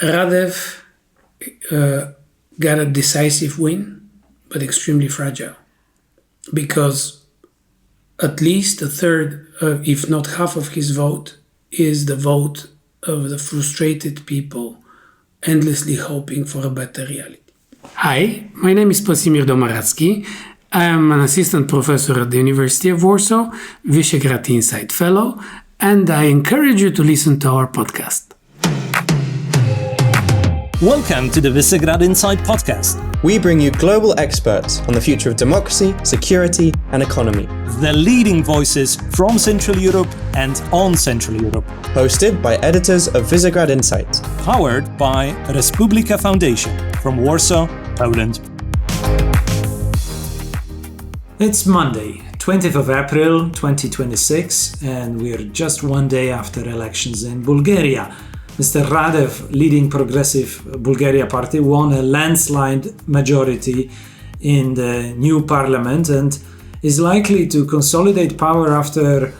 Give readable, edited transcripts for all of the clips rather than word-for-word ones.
Radev got a decisive win, but extremely fragile, because at least a third, if not half of his vote, is the vote of the frustrated people endlessly hoping for a better reality. Hi, my name is Spasimir Domaradzki. I am an assistant professor at the University of Warsaw, Visegrad Insight fellow, and I encourage you to listen to our podcast. Welcome to the Visegrad Insight podcast. We bring you global experts on the future of democracy, security, and economy. The leading voices from Central Europe and on Central Europe. Hosted by editors of Visegrad Insight. Powered by Respublika Foundation from Warsaw, Poland. It's Monday, 20th of April 2026, and we're just one day after elections in Bulgaria. Mr. Radev, leading progressive Bulgaria party, won a landslide majority in the new parliament and is likely to consolidate power after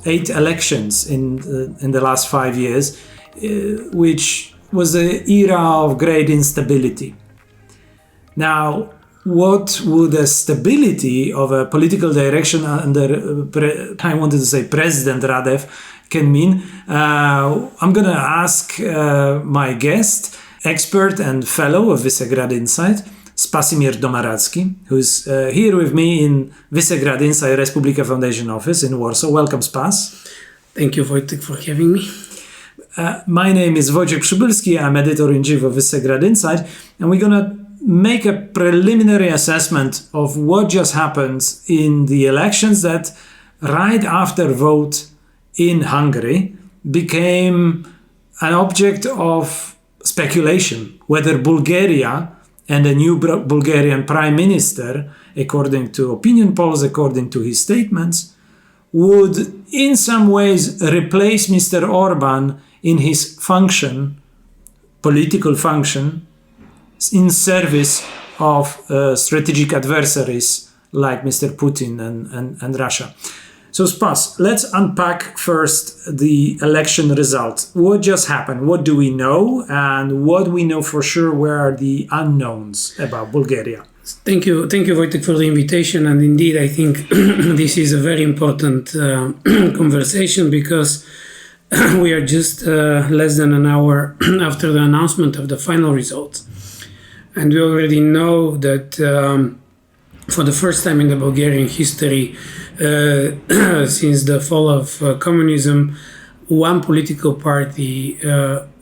8 elections in the last 5 years, which was an era of great instability. Now, what would the stability of a political direction under, President Radev can mean? I'm going to ask my guest, expert and fellow of Visegrad Insight, Spasimir Domaradzki, who's here with me in Visegrad Insight Respublika Foundation office in Warsaw. Welcome, Spas. Thank you, Wojciech, for having me. My name is Wojciech Przybylski. I'm editor-in-chief of Visegrad Insight, and we're going to make a preliminary assessment of what just happened in the elections that right after vote in Hungary became an object of speculation, whether Bulgaria and a new Bulgarian prime minister, according to opinion polls, according to his statements, would in some ways replace Mr. Orbán in his function, political function, in service of strategic adversaries like Mr. Putin and Russia. So, Spas, let's unpack first the election result. What just happened? What do we know? And what we know for sure, where are the unknowns about Bulgaria? Thank you, Wojciech, for the invitation. And indeed, I think this is a very important conversation because we are just less than an hour after the announcement of the final results. And we already know that for the first time in the Bulgarian history, since the fall of communism, one political party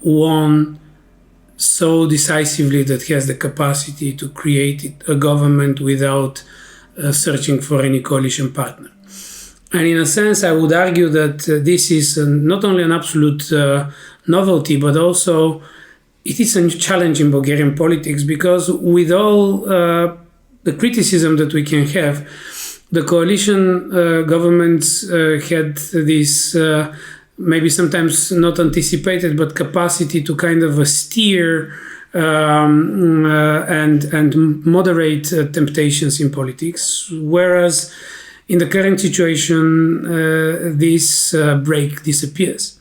won so decisively that he has the capacity to create a government without searching for any coalition partner. And in a sense, I would argue that this is not only an absolute novelty, but also it is a challenge in Bulgarian politics, because with all the criticism that we can have, the coalition governments had this maybe sometimes not anticipated, but capacity to kind of steer and moderate temptations in politics. Whereas in the current situation, this break disappears.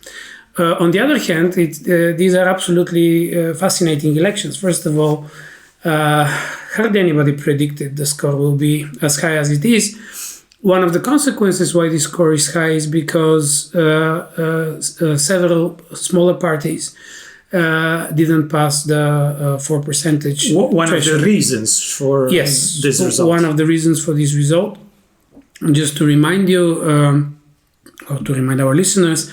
On the other hand, these are absolutely fascinating elections. First of all, hardly anybody predicted the score will be as high as it is. One of the consequences why this score is high is because several smaller parties didn't pass the 4%. One of the reasons for this result. One of the reasons for this result. Just to remind you, or to remind our listeners,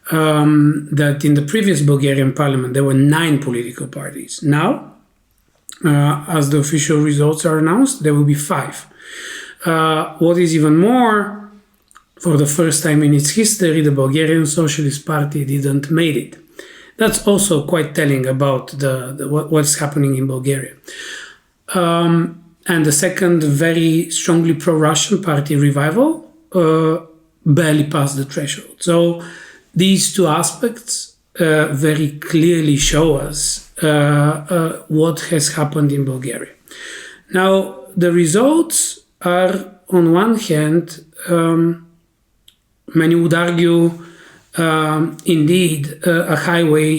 that in the previous Bulgarian parliament, there were 9 political parties. Now, as the official results are announced, there will be 5. What is even more, for the first time in its history, the Bulgarian Socialist Party didn't make it. That's also quite telling about what's happening in Bulgaria. And the second, very strongly pro-Russian party, Revival, barely passed the threshold. So these two aspects very clearly show us what has happened in Bulgaria. Now, the results are, on one hand, many would argue, indeed, a highway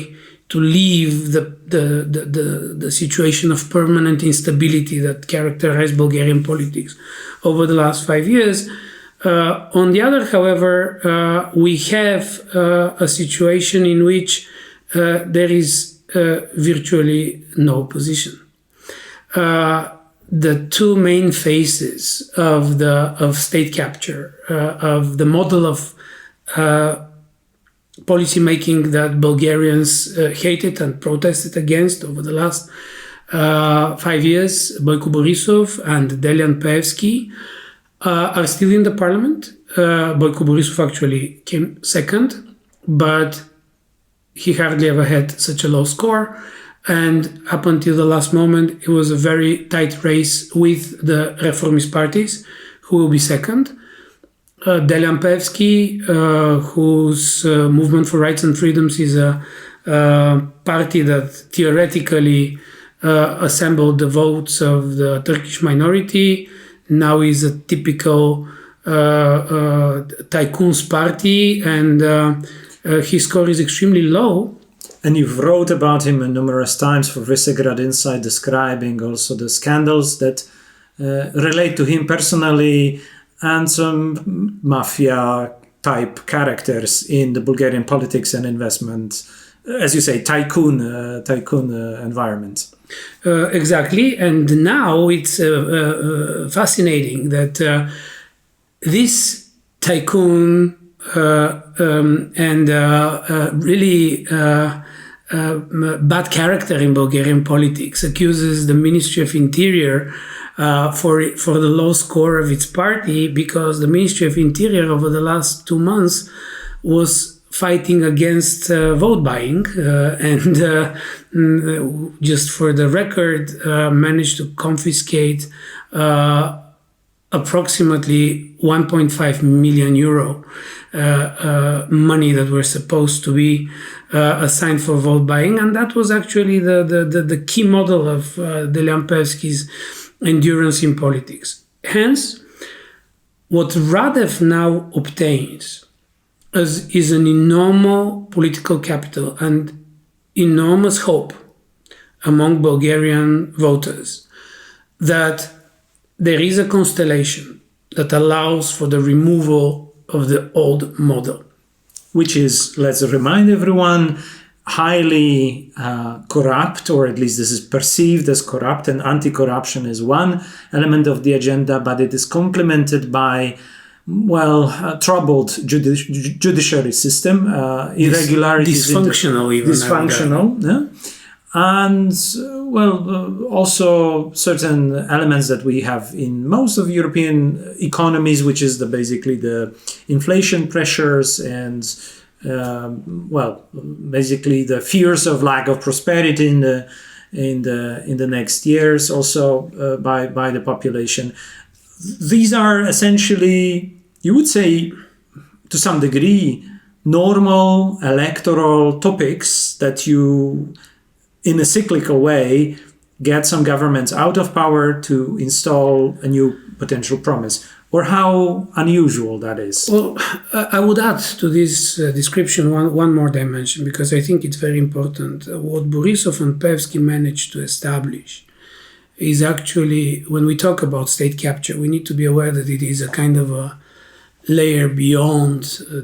to leave the situation of permanent instability that characterized Bulgarian politics over the last 5 years. On the other, however, we have a situation in which there is virtually no opposition. The two main phases of state capture, of the model of policy making that Bulgarians hated and protested against over the last 5 years, Boyko Borisov and Delyan Peevski, are still in the parliament. Boyko Borisov actually came second, but he hardly ever had such a low score. And up until the last moment, it was a very tight race with the reformist parties, who will be second. Delyan Peevski, whose Movement for Rights and Freedoms is a party that theoretically assembled the votes of the Turkish minority, now is a typical tycoon's party, and his score is extremely low. And you've wrote about him numerous times for Visegrad Insight, describing also the scandals that relate to him personally and some mafia-type characters in the Bulgarian politics and investment, as you say, tycoon environment. Exactly, and now it's fascinating that this tycoon and really bad character in Bulgarian politics accuses the Ministry of Interior for the low score of its party, because the Ministry of Interior over the last 2 months was fighting against vote buying and just for the record managed to confiscate approximately 1.5 million euro money that were supposed to be assigned for vote buying, and that was actually the key model of Delyan Peevski's endurance in politics. Hence, what Radev now obtains is an enormous political capital and enormous hope among Bulgarian voters that there is a constellation that allows for the removal of the old model. Which is, let's remind everyone, highly corrupt, or at least this is perceived as corrupt, and anti-corruption is one element of the agenda, but it is complemented by, troubled judiciary system, irregularities. Dysfunctional even. Dysfunctional, yeah. And, also certain elements that we have in most of European economies, which is basically the inflation pressures and, basically the fears of lack of prosperity in the next years, also by the population. These are essentially, you would say, to some degree, normal electoral topics that you, in a cyclical way, get some governments out of power to install a new potential promise, or how unusual that is. Well, I would add to this description one more dimension, because I think it's very important. What Borisov and Peevski managed to establish is actually, when we talk about state capture, we need to be aware that it is a kind of a layer beyond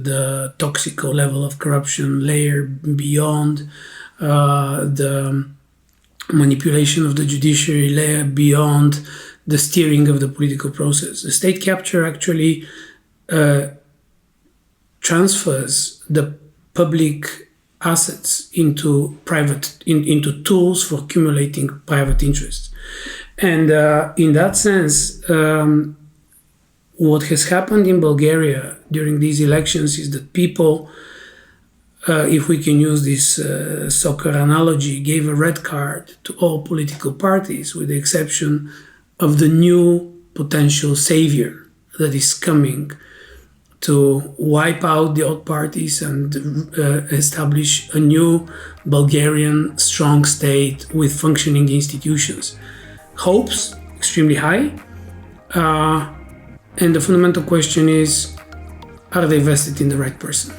the toxical level of corruption, layer beyond the manipulation of the judiciary, layer beyond the steering of the political process. The state capture actually transfers the public assets into into tools for accumulating private interests. And in that sense, what has happened in Bulgaria during these elections is that people, if we can use this soccer analogy, gave a red card to all political parties, with the exception of the new potential savior that is coming to wipe out the old parties and establish a new Bulgarian strong state with functioning institutions. Hopes extremely high, and the fundamental question is, are they vested in the right person?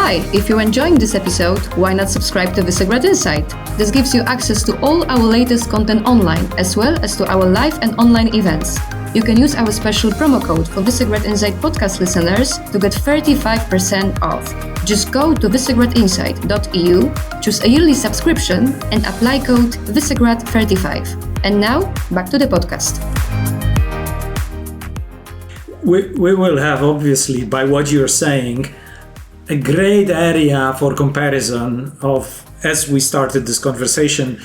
Hi, if you're enjoying this episode, why not subscribe to Visegrad Insight? This gives you access to all our latest content online, as well as to our live and online events. You can use our special promo code for Visegrad Insight podcast listeners to get 35% off. Just go to visegradinsight.eu, choose a yearly subscription, and apply code Visegrad35. And now, back to the podcast. We will have, obviously, by what you're saying, a great area for comparison of, as we started this conversation,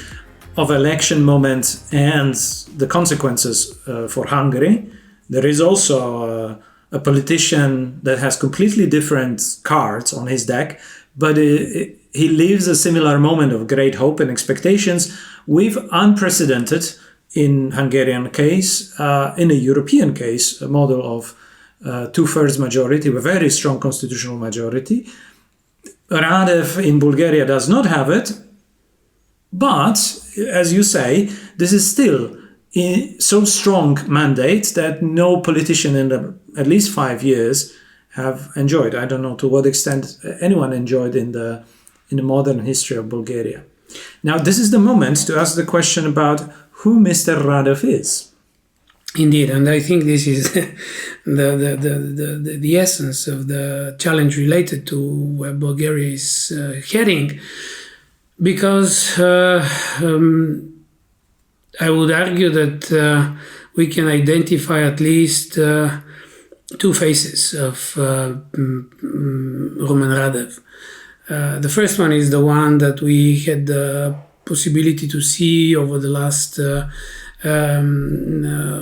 of election moment and the consequences for Hungary. There is also a politician that has completely different cards on his deck, but he lives a similar moment of great hope and expectations. We've unprecedented, in Hungarian case, in a European case, a model of two-thirds majority, a very strong constitutional majority. Radev in Bulgaria does not have it, but, as you say, this is still so strong mandate that no politician in at least 5 years have enjoyed. I don't know to what extent anyone enjoyed in the modern history of Bulgaria. Now, this is the moment to ask the question about who Mr. Radev is. Indeed, and I think this is the essence of the challenge related to where Bulgaria is heading, because I would argue that we can identify at least two faces of Rumen Radev. The first one is the one that we had the possibility to see over the last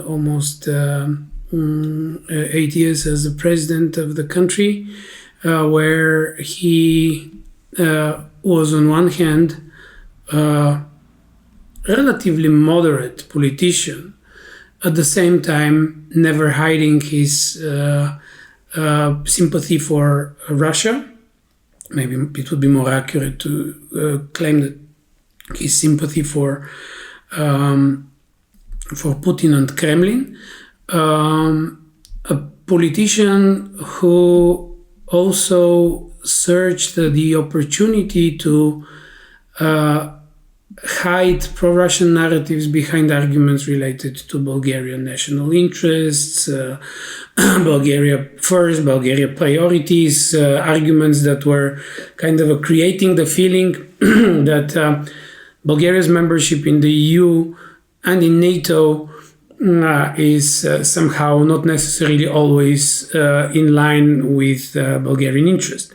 almost 8 years as the president of the country, where he was on one hand relatively moderate politician, at the same time never hiding his sympathy for Russia. Maybe it would be more accurate to claim that his sympathy for Putin and Kremlin. A politician who also searched the opportunity to hide pro-Russian narratives behind arguments related to Bulgarian national interests, Bulgaria first, Bulgaria priorities, arguments that were kind of creating the feeling that Bulgaria's membership in the EU and in NATO is somehow not necessarily always in line with Bulgarian interests.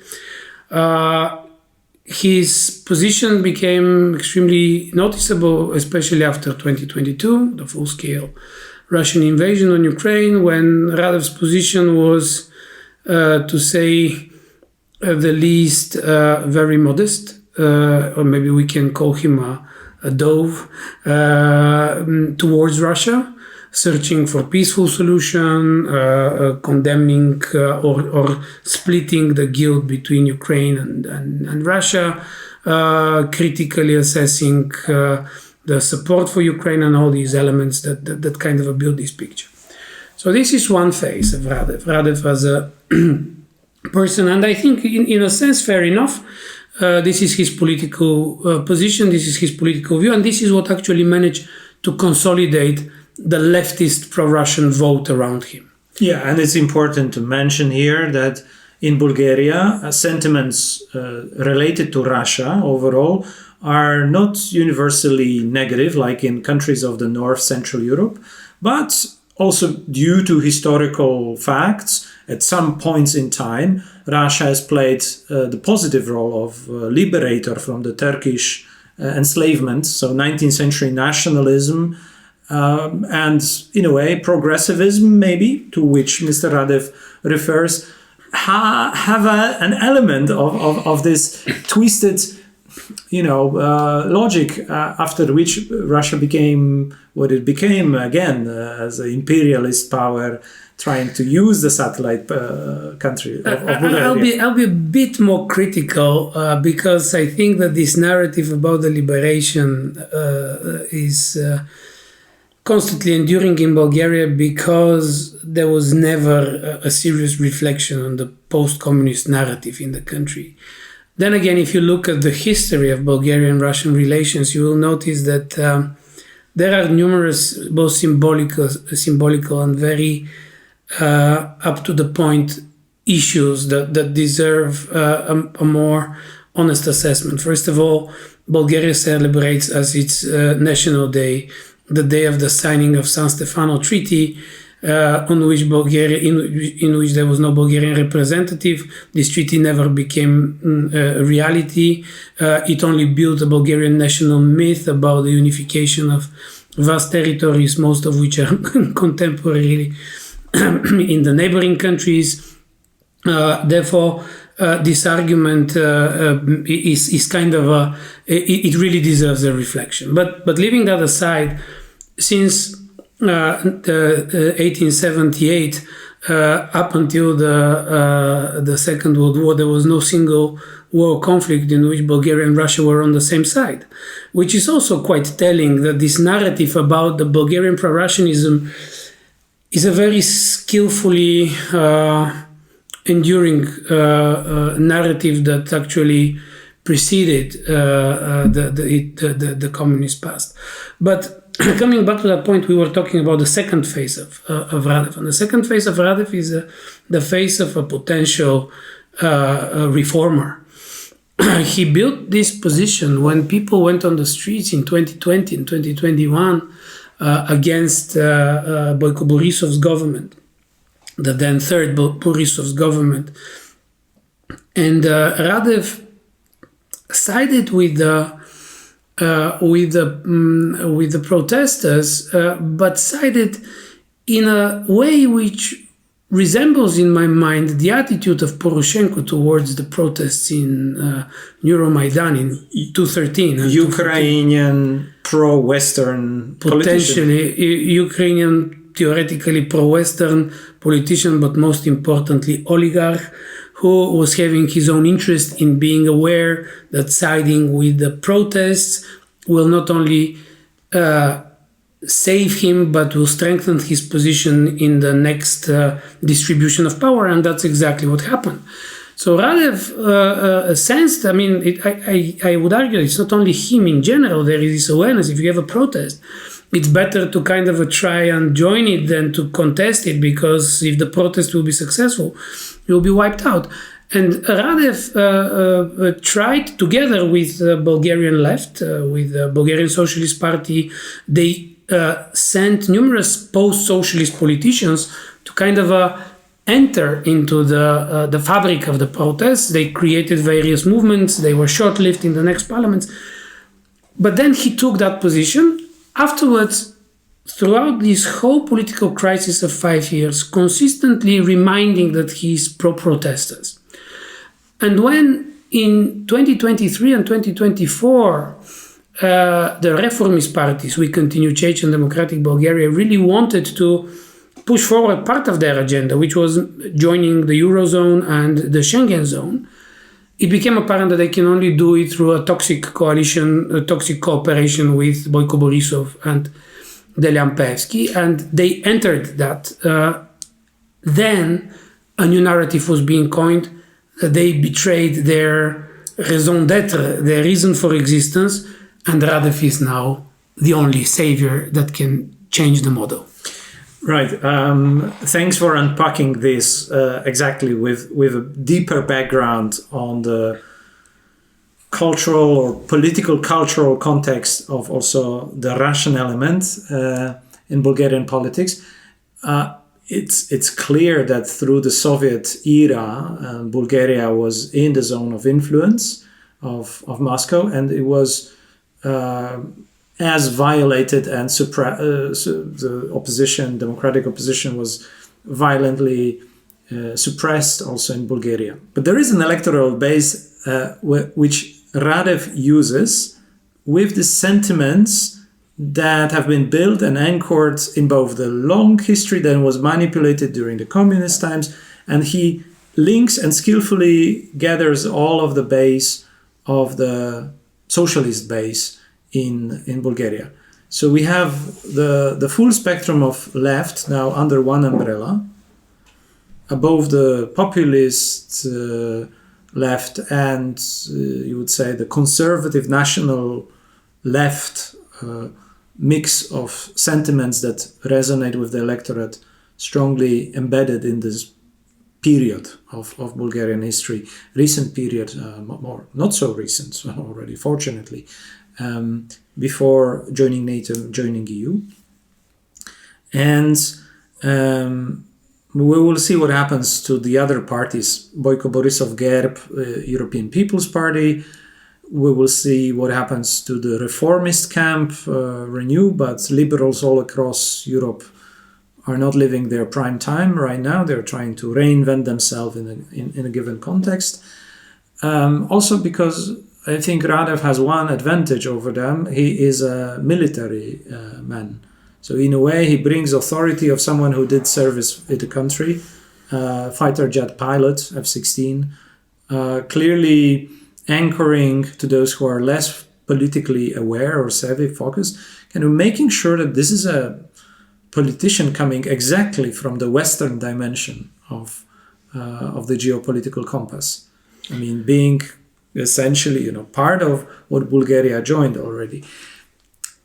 His position became extremely noticeable, especially after 2022, the full-scale Russian invasion on Ukraine, when Radev's position was, to say the least, very modest, or maybe we can call him a dove, towards Russia, searching for peaceful solution, condemning or splitting the guilt between Ukraine and Russia, critically assessing the support for Ukraine and all these elements that kind of build this picture. So this is one phase of Radev. Radev as a person, and I think in a sense, fair enough, this is his political position, this is his political view, and this is what actually managed to consolidate the leftist pro-Russian vote around him. Yeah, and it's important to mention here that in Bulgaria, sentiments related to Russia overall are not universally negative, like in countries of the North Central Europe, but also due to historical facts. At some points in time, Russia has played the positive role of liberator from the Turkish enslavement, so 19th century nationalism, and in a way progressivism, maybe, to which Mr. Radev refers, have an element of this twisted, logic after which Russia became what it became again as an imperialist power, trying to use the satellite country of Bulgaria. I'll be a bit more critical because I think that this narrative about the liberation is constantly enduring in Bulgaria because there was never a serious reflection on the post-communist narrative in the country. Then again, if you look at the history of Bulgarian-Russian relations, you will notice that there are numerous, both symbolical and very up-to-the-point issues that deserve a more honest assessment. First of all, Bulgaria celebrates as its national day the day of the signing of San Stefano Treaty, on which Bulgaria, in which there was no Bulgarian representative. This treaty never became a reality. It only built a Bulgarian national myth about the unification of vast territories, most of which are contemporarily in the neighboring countries. Therefore, this argument is kind of it really deserves a reflection. But leaving that aside, since 1878 up until the Second World War, there was no single war conflict in which Bulgaria and Russia were on the same side, which is also quite telling that this narrative about the Bulgarian pro-Russianism is a very skillfully enduring narrative that actually preceded the communist past. But coming back to that point, we were talking about the second phase of Radev. And the second phase of Radev is the phase of a potential reformer. He built this position when people went on the streets in 2020 and 2021 against Boyko Borisov's government, the then third Borisov's government. And Radev sided with the protesters, but sided in a way which resembles, in my mind, the attitude of Poroshenko towards the protests in Euromaidan in 2013. Ukrainian pro-Western potentially Ukrainian, theoretically pro-Western politician, but most importantly oligarch, who was having his own interest in being aware that siding with the protests will not only save him, but will strengthen his position in the next distribution of power, and that's exactly what happened. So Radev sensed, I mean, I would argue it's not only him in general, there is this awareness, if you have a protest, it's better to kind of try and join it than to contest it, because if the protest will be successful, you'll be wiped out. And Radev tried, together with the Bulgarian left, with the Bulgarian Socialist Party, they sent numerous post-socialist politicians to kind of enter into the fabric of the protests. They created various movements. They were short-lived in the next parliaments. But then he took that position. Afterwards, throughout this whole political crisis of 5 years, consistently reminding that he's pro-protesters. And when in 2023 and 2024, the reformist parties, We Continue Change and Democratic Bulgaria, really wanted to push forward part of their agenda, which was joining the Eurozone and the Schengen zone, it became apparent that they can only do it through a toxic coalition, a toxic cooperation with Boyko Borisov and Delyan Peevski, and they entered that. Then a new narrative was being coined. They betrayed their raison d'être, their reason for existence, and Radev is now the only savior that can change the model. Right. Thanks for unpacking this exactly with a deeper background on the cultural or political cultural context of also the Russian element in Bulgarian politics. It's clear that through the Soviet era, Bulgaria was in the zone of influence of Moscow, and it was as violated, and the opposition, democratic opposition, was violently suppressed also in Bulgaria. But there is an electoral base which Radev uses with the sentiments that have been built and anchored in both the long history that was manipulated during the communist times, and he links and skillfully gathers all of the base of the socialist base in Bulgaria. So we have the full spectrum of left now under one umbrella, above the populist left and you would say the conservative national left mix of sentiments that resonate with the electorate strongly embedded in this period of Bulgarian history, recent period, more not so recent already, fortunately, before joining NATO, joining EU. And we will see what happens to the other parties, Boyko, Borisov, GERB, European People's Party. We will see what happens to the reformist camp, Renew, but liberals all across Europe are not living their prime time right now. They're trying to reinvent themselves in a given context. Also because I think Radev has one advantage over them. He is a military man. So in a way, he brings authority of someone who did service in the country, fighter jet pilot, F-16, clearly anchoring to those who are less politically aware or savvy focused, kind of making sure that this is a politician coming exactly from the Western dimension of the geopolitical compass. I mean, being essentially, part of what Bulgaria joined already.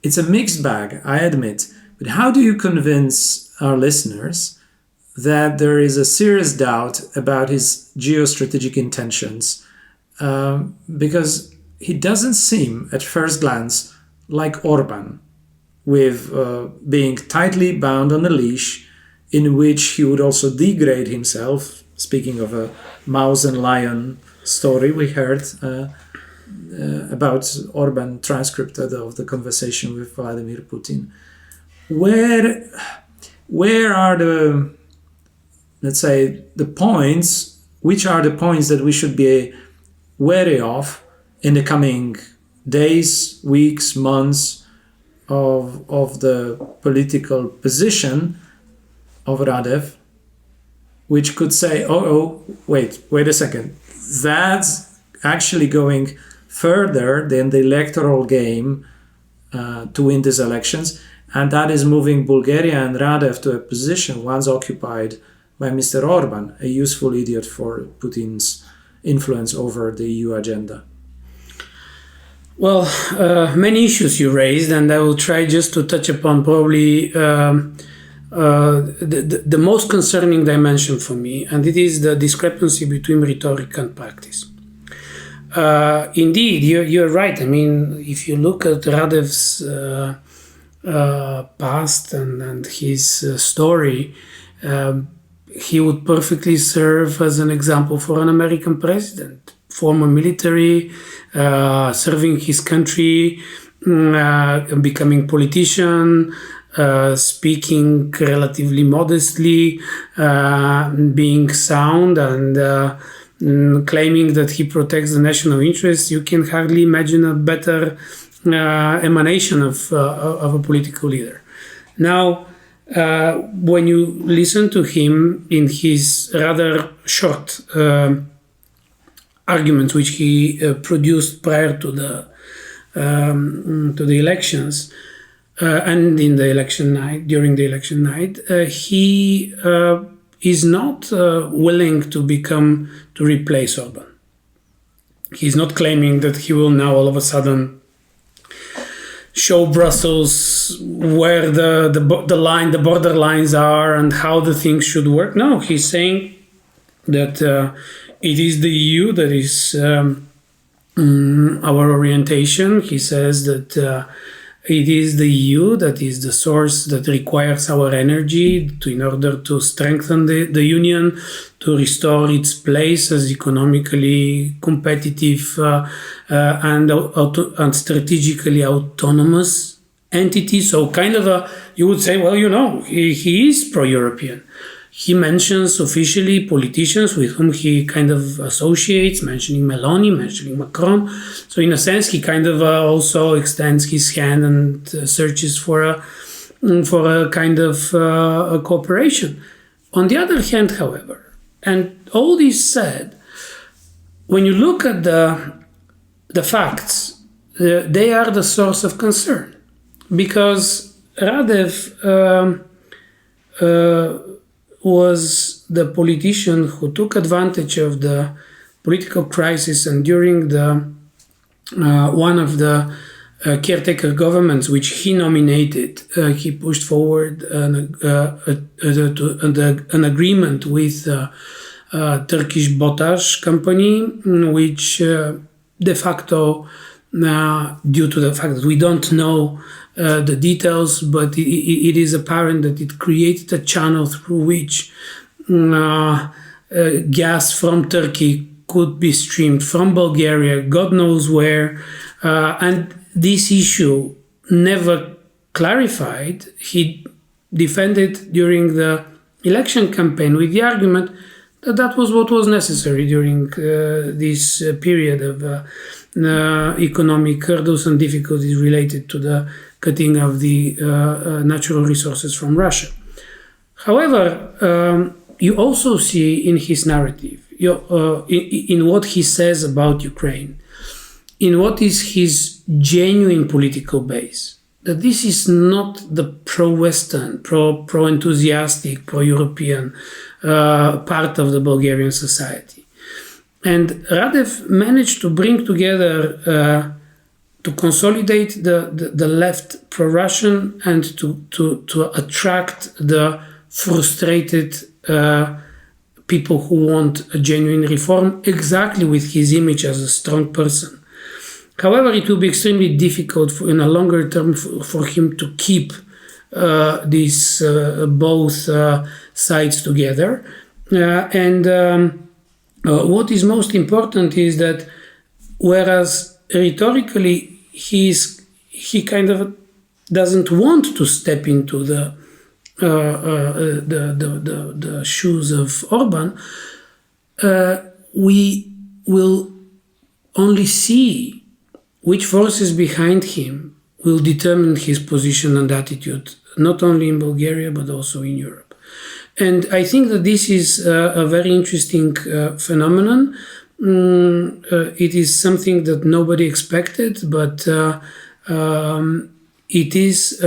It's a mixed bag, I admit. But how do you convince our listeners that there is a serious doubt about his geostrategic intentions? Because he doesn't seem, at first glance, like Orbán, with being tightly bound on a leash, in which he would also degrade himself. Speaking of a mouse and lion story we heard about Orbán transcript of the conversation with Vladimir Putin. Where are the, let's say, the points, which are the points that we should be wary of in the coming days, weeks, months of the political position of Radev, which could say, wait a second, that's actually going further than the electoral game to win these elections. And that is moving Bulgaria and Radev to a position once occupied by Mr. Orbán, a useful idiot for Putin's influence over the EU agenda. Well, many issues you raised, and I will try just to touch upon probably the most concerning dimension for me, and it is the discrepancy between rhetoric and practice. Indeed, you're right. I mean, if you look at Radev's past and his story, he would perfectly serve as an example for an American president. Former military, serving his country, becoming politician, speaking relatively modestly, being sound and claiming that he protects the national interest. You can hardly imagine a better emanation of a political leader. Now, when you listen to him in his rather short arguments which he produced prior to the elections and in the election night, during the election night, he is not willing to replace Orbán. He's not claiming that he will now all of a sudden show Brussels where the border lines are and how the things should work. No, he's saying that it is the EU that is our orientation. He says that it is the EU that is the source that requires our energy in order to strengthen the Union, to restore its place as economically competitive and strategically autonomous entity. So kind of you would say, well, he is pro-European. He mentions officially politicians with whom he kind of associates, mentioning Meloni, mentioning Macron. So in a sense, he kind of also extends his hand and searches for a kind of a cooperation. On the other hand, however, and all this said, when you look at the facts, they are the source of concern. because Radev was the politician who took advantage of the political crisis, and during the one of the caretaker governments which he nominated, he pushed forward an agreement with Turkish Botash company, which de facto, due to the fact that we don't know the details, but it is apparent that it created a channel through which gas from Turkey could be streamed from Bulgaria, God knows where, and this issue never clarified. He defended during the election campaign with the argument that that was what was necessary during this period of economic hurdles and difficulties related to the cutting of the natural resources from Russia. However, you also see in his narrative, in what he says about Ukraine, in what is his genuine political base, that this is not the pro-Western, pro-enthusiastic, pro-European part of the Bulgarian society. And Radev managed to bring together, to consolidate the left pro-Russian and to attract the frustrated people who want a genuine reform, exactly with his image as a strong person. However, it will be extremely difficult in a longer term for him to keep these both sides together. What is most important is that whereas rhetorically he kind of doesn't want to step into the shoes of Orbán, we will only see which forces behind him will determine his position and attitude, not only in Bulgaria, but also in Europe. And I think that this is a very interesting phenomenon. It is something that nobody expected, but it is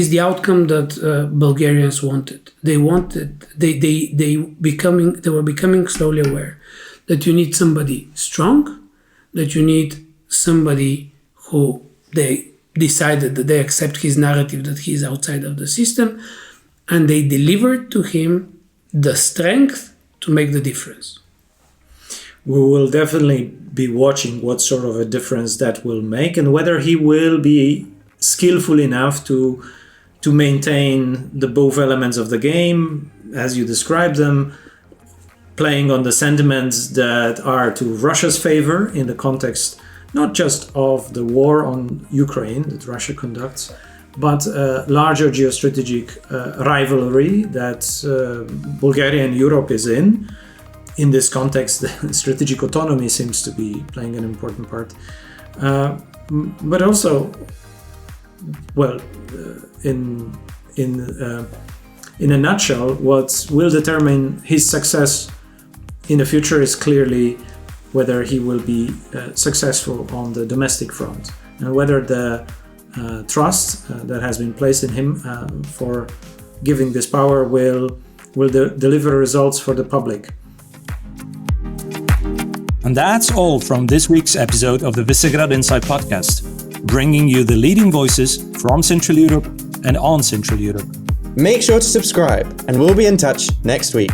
the outcome that Bulgarians wanted. They were becoming slowly aware that you need somebody strong, that you need somebody who they decided that they accept his narrative that he is outside of the system, and they delivered to him the strength to make the difference. We will definitely be watching what sort of a difference that will make, and whether he will be skillful enough to maintain the both elements of the game, as you described them, playing on the sentiments that are to Russia's favor in the context not just of the war on Ukraine that Russia conducts, but a larger geostrategic rivalry that Bulgaria and Europe is in. In this context, strategic autonomy seems to be playing an important part. But also, well, in a nutshell, what will determine his success in the future is clearly whether he will be successful on the domestic front, and whether the trust that has been placed in him for giving this power will deliver results for the public. And that's all from this week's episode of the Visegrad Insight podcast, bringing you the leading voices from Central Europe and on Central Europe. Make sure to subscribe, and we'll be in touch next week.